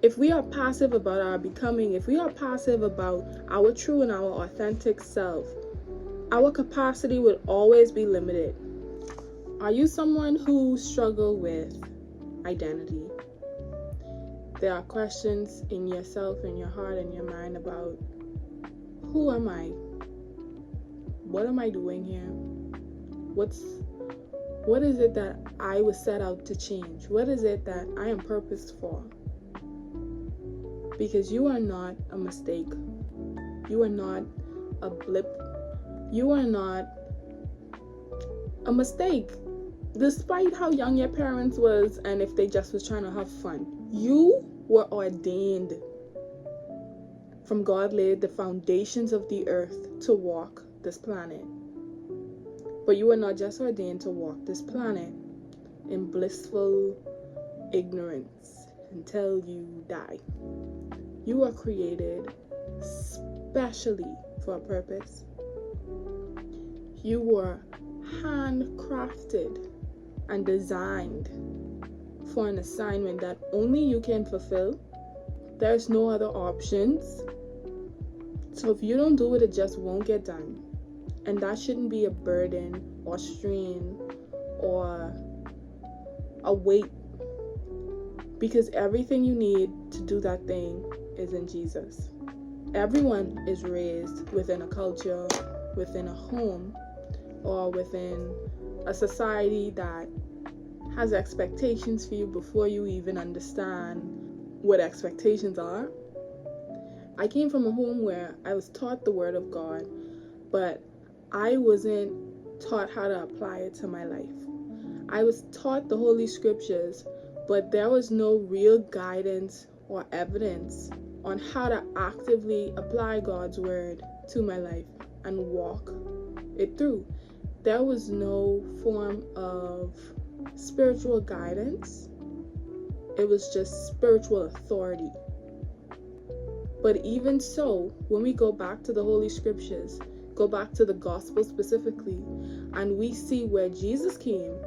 If we are passive about our becoming, if we are passive about our true and our authentic self, our capacity would always be limited. Are you someone who struggles with identity? There are questions in yourself, in your heart, in your mind about, who am I? What am I doing here? What is it that I was set out to change? What is it that I am purposed for? Because you are not a mistake. You are not a blip. You are not a mistake. Despite how young your parents was and if they just was trying to have fun, you were ordained. From God laid the foundations of the earth to walk this planet. But you are not just ordained to walk this planet in blissful ignorance until you die. You are created specially for a purpose. You were handcrafted and designed for an assignment that only you can fulfill. There's no other options. So if you don't do it, it just won't get done. And that shouldn't be a burden or strain or a weight, because everything you need to do that thing is in Jesus. Everyone is raised within a culture, within a home, or within a society that has expectations for you before you even understand what expectations are. I came from a home where I was taught the Word of God, but I wasn't taught how to apply it to my life. I was taught the Holy Scriptures, but there was no real guidance or evidence on how to actively apply God's Word to my life and walk it through. There was no form of spiritual guidance. It was just spiritual authority. But even so, when we go back to the Holy Scriptures, go back to the gospel specifically, and we see where Jesus came,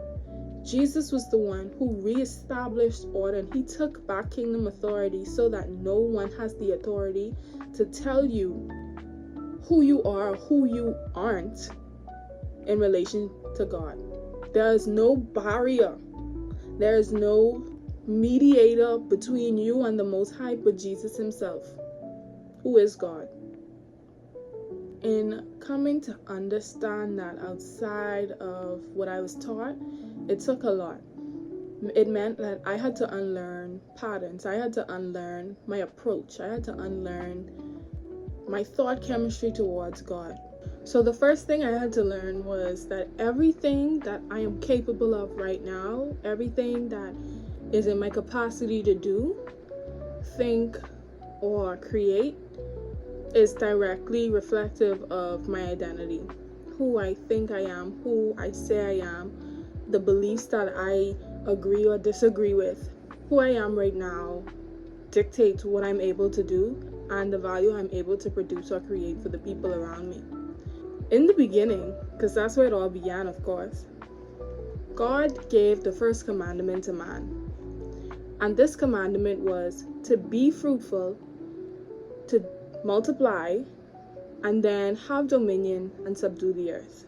Jesus was the one who reestablished order, and he took back kingdom authority so that no one has the authority to tell you who you are or who you aren't in relation to God. There is no barrier. There is no mediator between you and the Most High but Jesus himself, who is God. In coming to understand that outside of what I was taught, it took a lot. It meant that I had to unlearn patterns. I had to unlearn my approach. I had to unlearn my thought chemistry towards God. So the first thing I had to learn was that everything that I am capable of right now, everything that is in my capacity to do, think, or create, is directly reflective of my identity. Who I think I am, who I say I am, the beliefs that I agree or disagree with. Who I am right now dictates what I'm able to do and the value I'm able to produce or create for the people around me. In the beginning, because that's where it all began, of course, God gave the first commandment to man. And this commandment was to be fruitful, to multiply, and then have dominion and subdue the earth.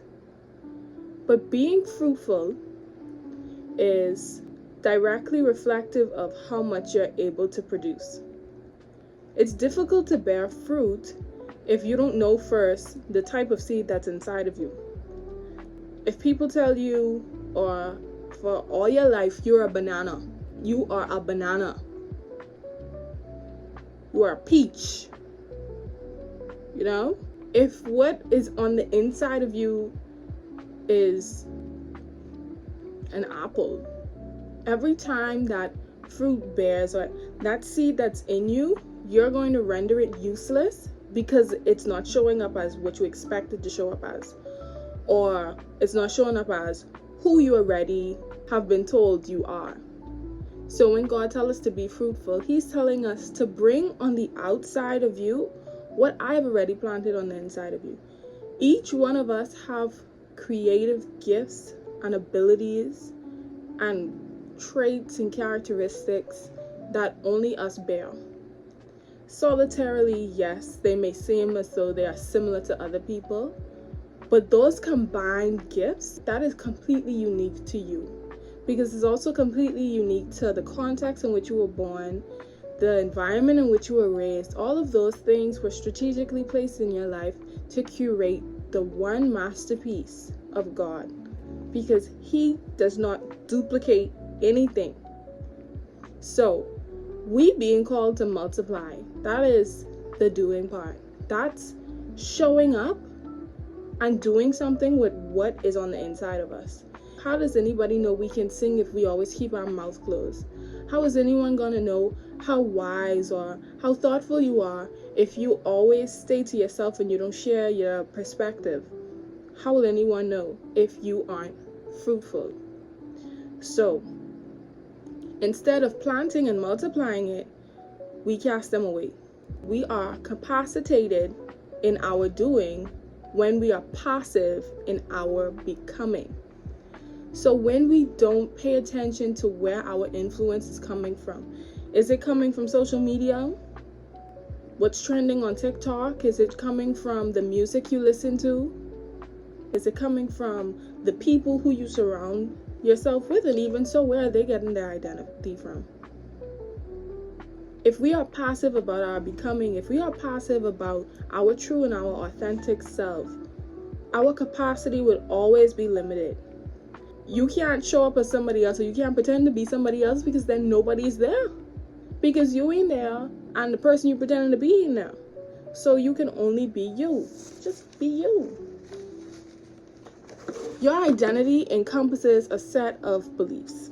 But being fruitful is directly reflective of how much you're able to produce. It's difficult to bear fruit if you don't know first the type of seed that's inside of you. If people tell you, or for all your life, you're a banana, you are a banana. You are a peach. You know? If what is on the inside of you is an apple, every time that fruit bears, or that seed that's in you, you're going to render it useless because it's not showing up as what you expect it to show up as, or it's not showing up as who you already have been told you are. So when God tells us to be fruitful, he's telling us to bring on the outside of you what I've already planted on the inside of you. Each one of us have creative gifts and abilities and traits and characteristics that only us bear. Solitarily, yes, they may seem as though they are similar to other people, but those combined gifts, that is completely unique to you, because it's also completely unique to the context in which you were born, the environment in which you were raised. All of those things were strategically placed in your life to curate the one masterpiece of God, because He does not duplicate anything. So, we being called to multiply, that is the doing part. That's showing up and doing something with what is on the inside of us. How does anybody know we can sing if we always keep our mouth closed? How is anyone going to know how wise or how thoughtful you are if you always stay to yourself and you don't share your perspective? How will anyone know if you aren't fruitful? So, instead of planting and multiplying it, we cast them away. We are capacitated in our doing when we are passive in our becoming. So when we don't pay attention to where our influence is coming from, is it coming from social media? What's trending on TikTok? Is it coming from the music you listen to? Is it coming from the people who you surround yourself with? And even so, where are they getting their identity from? If we are passive about our becoming, if we are passive about our true and our authentic self, our capacity would always be limited. You can't show up as somebody else, or you can't pretend to be somebody else, because then nobody's there. Because you ain't there, and the person you pretending to be ain't there. So you can only be you. Just be you. Your identity encompasses a set of beliefs.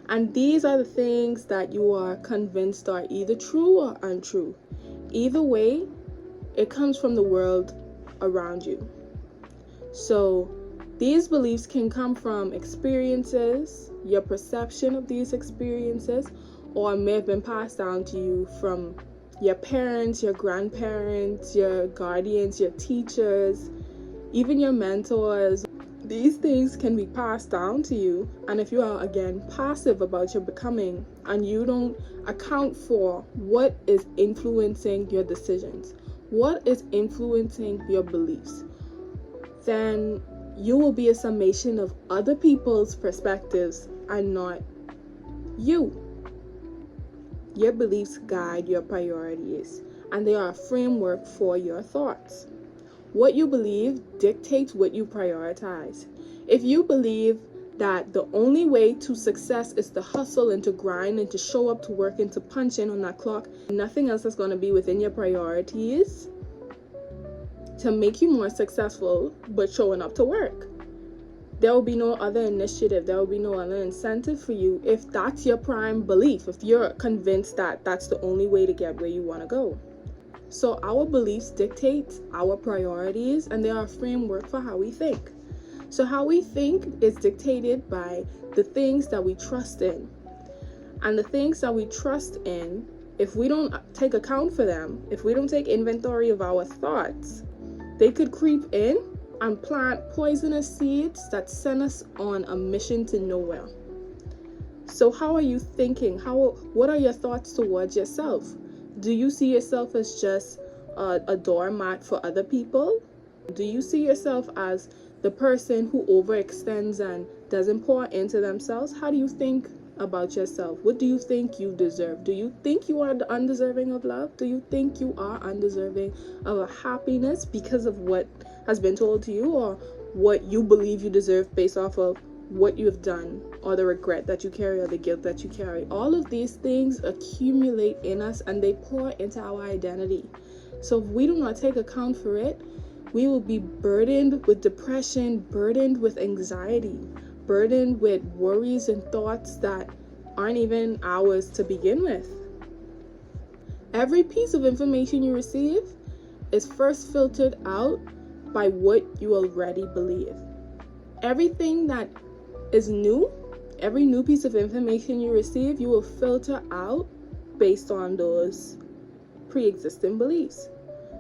And these are the things that you are convinced are either true or untrue. Either way, it comes from the world around you. So these beliefs can come from experiences, your perception of these experiences, or may have been passed down to you from your parents, your grandparents, your guardians, your teachers, even your mentors. These things can be passed down to you, and if you are, again, passive about your becoming and you don't account for what is influencing your decisions, what is influencing your beliefs, then you will be a summation of other people's perspectives and not you. Your beliefs guide your priorities, and they are a framework for your thoughts. What you believe dictates what you prioritize. If you believe that the only way to success is to hustle and to grind and to show up to work and to punch in on that clock, nothing else is going to be within your priorities to make you more successful but showing up to work. There will be no other initiative, there will be no other incentive for you if that's your prime belief, if you're convinced that that's the only way to get where you want to go. So our beliefs dictate our priorities, and they are a framework for how we think. So how we think is dictated by the things that we trust in. And the things that we trust in, if we don't take account for them, if we don't take inventory of our thoughts, they could creep in and plant poisonous seeds that send us on a mission to nowhere. So how are you thinking? What are your thoughts towards yourself? Do you see yourself as just a doormat for other people? Do you see yourself as the person who overextends and doesn't pour into themselves? How do you think about yourself? What do you think you deserve? Do you think you are undeserving of love? Do you think you are undeserving of a happiness because of what has been told to you, or what you believe you deserve based off of what you've done, or the regret that you carry, or the guilt that you carry? All of these things accumulate in us, and they pour into our identity. So if we do not take account for it, we will be burdened with depression, burdened with anxiety, burdened with worries and thoughts that aren't even ours to begin with. Every piece of information you receive is first filtered out by what you already believe. Everything that is new, every new piece of information you receive, you will filter out based on those pre-existing beliefs.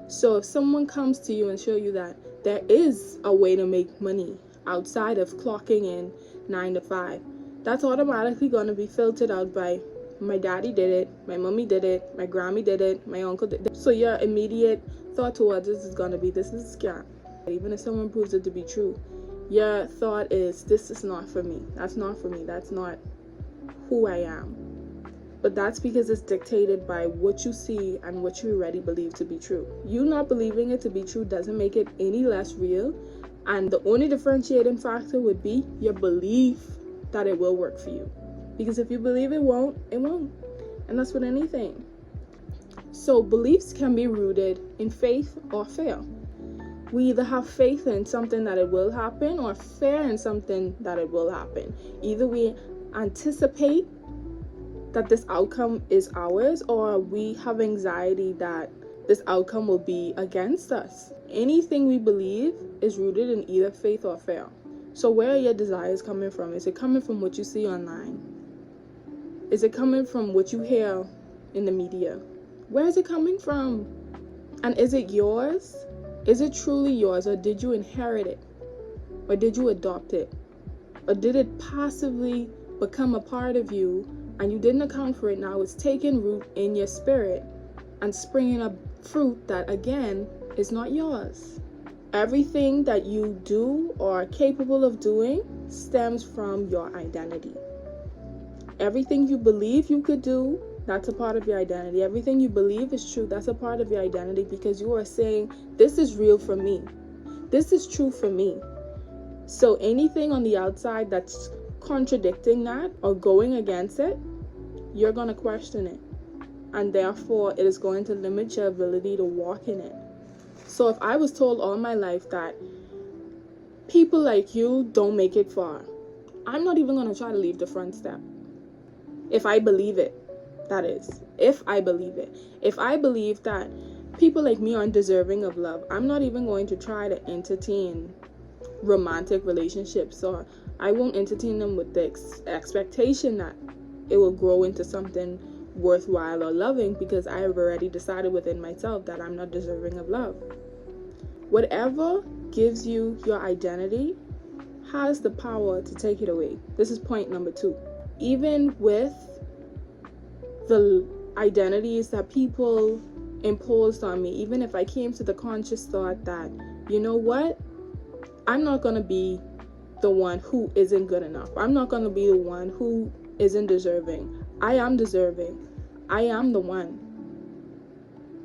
So if someone comes to you and show you that there is a way to make money outside of clocking in 9 to 5, that's automatically going to be filtered out by my daddy did it, my mommy did it, my Grammy did it, my uncle did it. So your immediate thought towards this is gonna be, this is a scam. Even if someone proves it to be true, your thought is, this is not for me, that's not for me, that's not who I am. But that's because it's dictated by what you see and what you already believe to be true. You not believing it to be true doesn't make it any less real, and the only differentiating factor would be your belief that it will work for you. Because if you believe it won't, it won't. And that's with anything. So beliefs can be rooted in faith or fear. We either have faith in something that it will happen or fear in something that it will happen. Either we anticipate that this outcome is ours, or we have anxiety that this outcome will be against us. Anything we believe is rooted in either faith or fear. So where are your desires coming from? Is it coming from what you see online? Is it coming from what you hear in the media? Where is it coming from? And is it yours? Is it truly yours, or did you inherit it? Or did you adopt it? Or did it passively become a part of you and you didn't account for it? Now it's taking root in your spirit and springing up fruit that, again, is not yours. Everything that you do or are capable of doing stems from your identity. Everything you believe you could do, that's a part of your identity. Everything you believe is true, that's a part of your identity, because you are saying, this is real for me. This is true for me. So anything on the outside that's contradicting that or going against it, you're going to question it. And therefore, it is going to limit your ability to walk in it. So if I was told all my life that people like you don't make it far, I'm not even going to try to leave the front step. If I believe it, that is. If I believe it. If I believe that people like me aren't deserving of love, I'm not even going to try to entertain romantic relationships, or I won't entertain them with the expectation that it will grow into something worthwhile or loving, because I have already decided within myself that I'm not deserving of love. Whatever gives you your identity has the power to take it away. This is point number 2. Even with the identities that people imposed on me, even if I came to the conscious thought that, you know what, I'm not going to be the one who isn't good enough. I'm not going to be the one who isn't deserving. I am deserving. I am the one.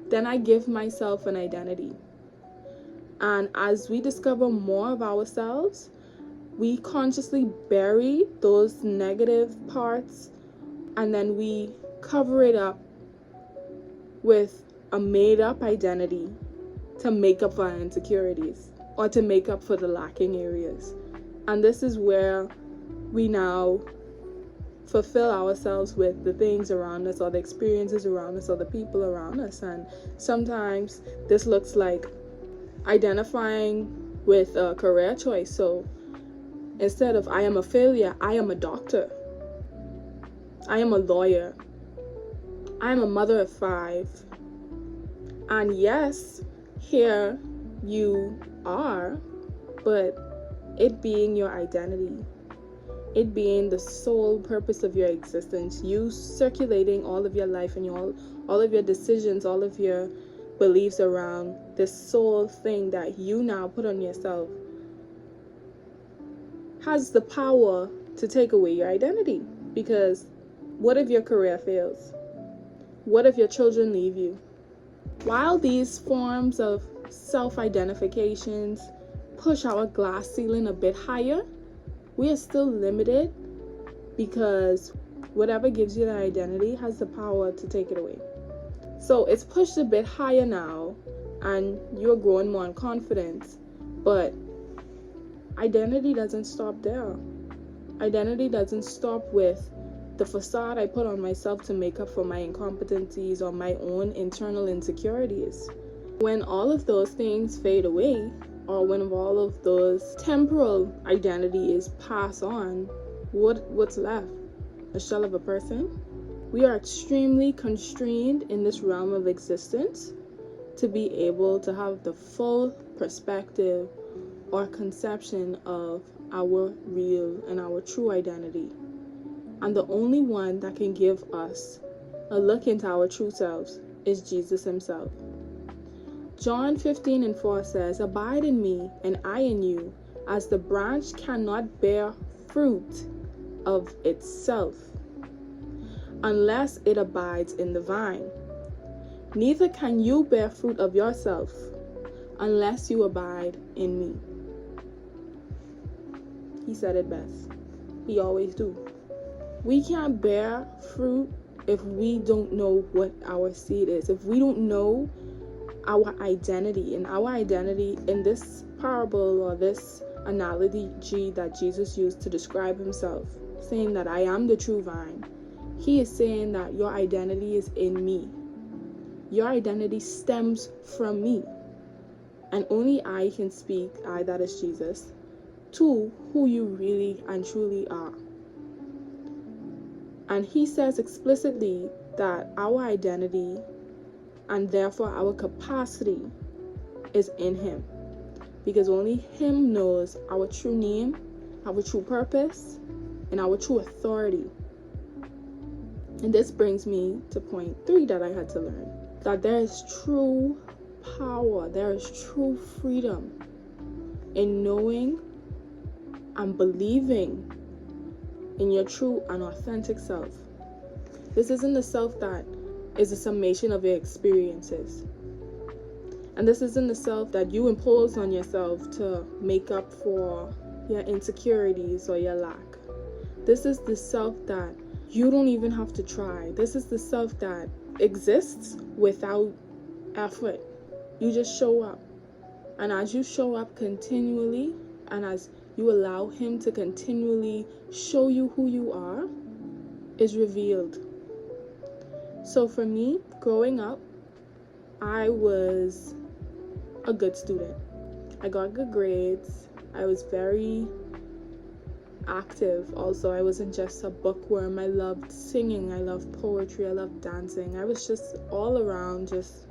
Then I give myself an identity. And as we discover more of ourselves, we consciously bury those negative parts, and then we cover it up with a made-up identity to make up for our insecurities or to make up for the lacking areas. And this is where we now fulfill ourselves with the things around us, or the experiences around us, or the people around us. And sometimes this looks like identifying with a career choice. So instead of I am a failure, I am a doctor, I am a lawyer, I am a mother of 5. And yes, here you are, but it being your identity, it being the sole purpose of your existence, you circulating all of your life and all of your decisions, all of your beliefs around this sole thing that you now put on yourself, has the power to take away your identity. Because what if your career fails? What if your children leave you? While these forms of self-identifications push our glass ceiling a bit higher, we are still limited, because whatever gives you that identity has the power to take it away. So it's pushed a bit higher now, and you're growing more in confidence, but identity doesn't stop there. Identity doesn't stop with the facade I put on myself to make up for my incompetencies or my own internal insecurities. When all of those things fade away, or when all of those temporal identities pass on, what's left? A shell of a person? We are extremely constrained in this realm of existence to be able to have the full perspective or conception of our real and our true identity. And the only one that can give us a look into our true selves is Jesus himself. John 15:4 says, "Abide in me, and I in you, as the branch cannot bear fruit of itself unless it abides in the vine. Neither can you bear fruit of yourself unless you abide in me." He said it best. He always do. We can't bear fruit if we don't know what our seed is, if we don't know our identity. And our identity in this parable, or this analogy that Jesus used to describe himself, saying that I am the true vine, he is saying that your identity is in me. Your identity stems from me. And only I can speak, I that is Jesus, to who you really and truly are. And he says explicitly that our identity, and therefore our capacity, is in him. Because only him knows our true name, our true purpose, and our true authority. And this brings me to point 3 that I had to learn. That there is true power, there is true freedom in knowing and believing in your true and authentic self. This isn't the self that is a summation of your experiences. And this isn't the self that you impose on yourself to make up for your insecurities or your lack. This is the self that you don't even have to try. This is the self that exists without effort. You just show up. And as you show up continually, and as you allow him to continually show you who you are, is revealed. So for me, growing up, I was a good student. I got good grades. I was very active. Also, I wasn't just a bookworm. I loved singing. I loved poetry. I loved dancing. I was just all around just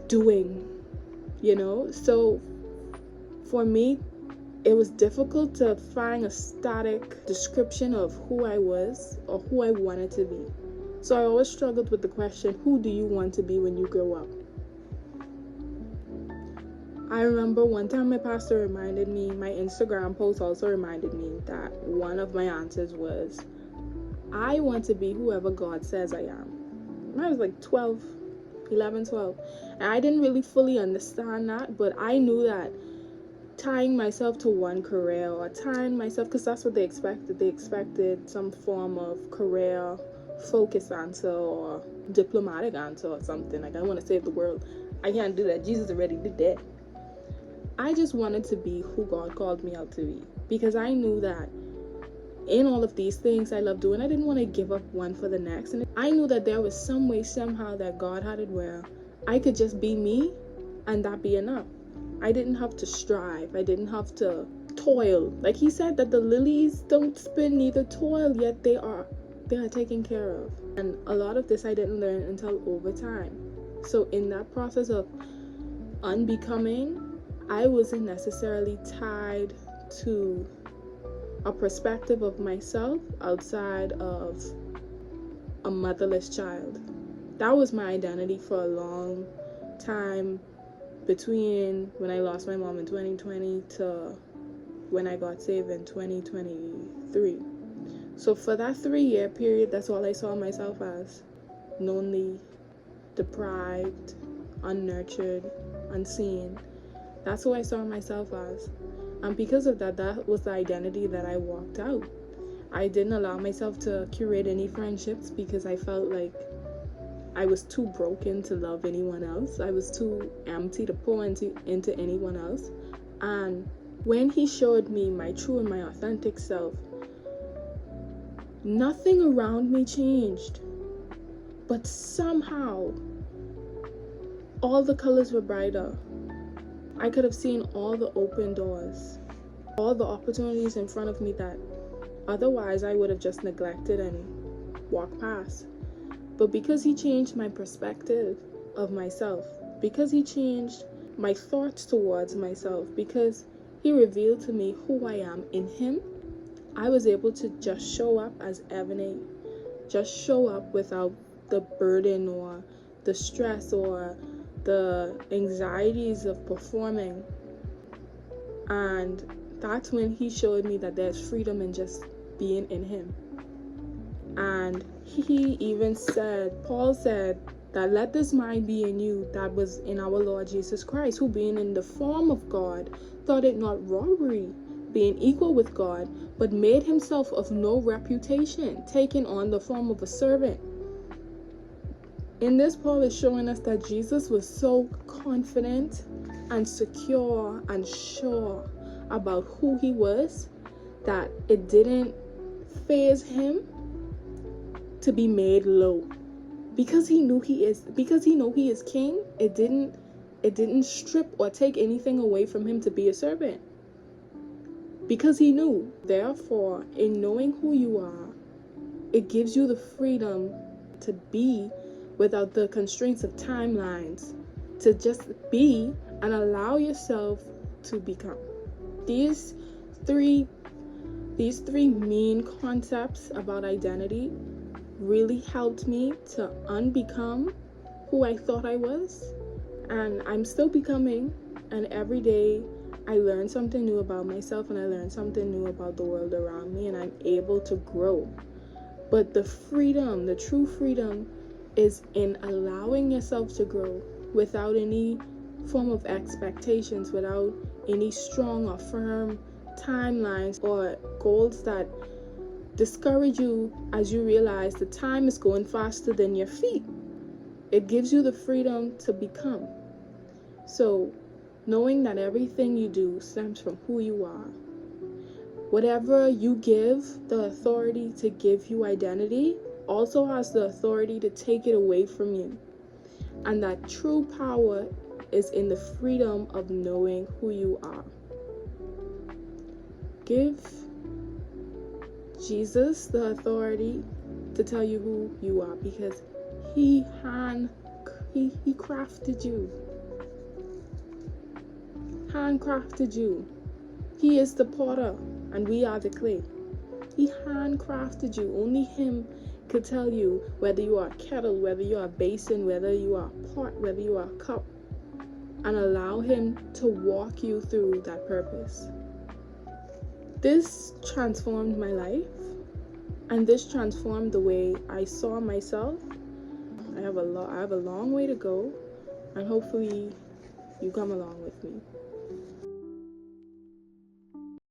doing, So for me, it was difficult to find a static description of who I was or who I wanted to be. So I always struggled with the question, who do you want to be when you grow up? I remember one time my pastor reminded me, my Instagram post also reminded me that one of my answers was, I want to be whoever God says I am. I was like 11, 12. And I didn't really fully understand that, but I knew that tying myself to one career, or tying myself, because that's what they expected. They expected some form of career focus answer or diplomatic answer or something. Like, I want to save the world. I can't do that. Jesus already did that. I just wanted to be who God called me out to be, because I knew that in all of these things I love doing, I didn't want to give up one for the next. And I knew that there was some way, somehow, that God had it where I could just be me and that be enough. I didn't have to strive. I didn't have to toil. Like he said that the lilies don't spin neither toil, yet they are taken care of. And a lot of this I didn't learn until over time. So in that process of unbecoming, I wasn't necessarily tied to a perspective of myself outside of a motherless child. That was my identity for a long time, between when I lost my mom in 2020 to when I got saved in 2023. So for that 3-year period, that's all I saw myself as. Lonely, deprived, unnurtured, unseen. That's who I saw myself as. And because of that, that was the identity that I walked out. I didn't allow myself to curate any friendships because I felt like I was too broken to love anyone else. I was too empty to pour into anyone else. And when he showed me my true and my authentic self, nothing around me changed. But somehow, all the colors were brighter. I could have seen all the open doors, all the opportunities in front of me that otherwise I would have just neglected and walked past. But because he changed my perspective of myself, because he changed my thoughts towards myself, because he revealed to me who I am in him, I was able to just show up as Ebony, just show up without the burden or the stress or the anxieties of performing. And that's when he showed me that there's freedom in just being in him. And he even said, Paul said, that let this mind be in you that was in our Lord Jesus Christ, who being in the form of God, thought it not robbery, being equal with God, but made himself of no reputation, taking on the form of a servant. In this, Paul is showing us that Jesus was so confident and secure and sure about who he was that it didn't faze him to be made low. Because he knew he is king, it didn't strip or take anything away from him to be a servant. Because he knew. Therefore, in knowing who you are, it gives you the freedom to be without the constraints of timelines, to just be and allow yourself to become. These three main concepts about identity really helped me to unbecome who I thought I was, and I'm still becoming, and every day I learn something new about myself and I learn something new about the world around me, and I'm able to grow. But the freedom, the true freedom, is in allowing yourself to grow without any form of expectations, without any strong or firm timelines or goals that discourage you as you realize the time is going faster than your feet. It gives you the freedom to become. So, knowing that everything you do stems from who you are. Whatever you give the authority to give you identity also has the authority to take it away from you. And that true power is in the freedom of knowing who you are. Give Jesus the authority to tell you who you are, because he crafted you. Handcrafted you. He is the potter and we are the clay. He handcrafted you. Only him could tell you whether you are a kettle, whether you are a basin, whether you are a pot, whether you are a cup, and allow him to walk you through that purpose. This transformed my life, and this transformed the way I saw myself. I have a long way to go, and hopefully you come along with me.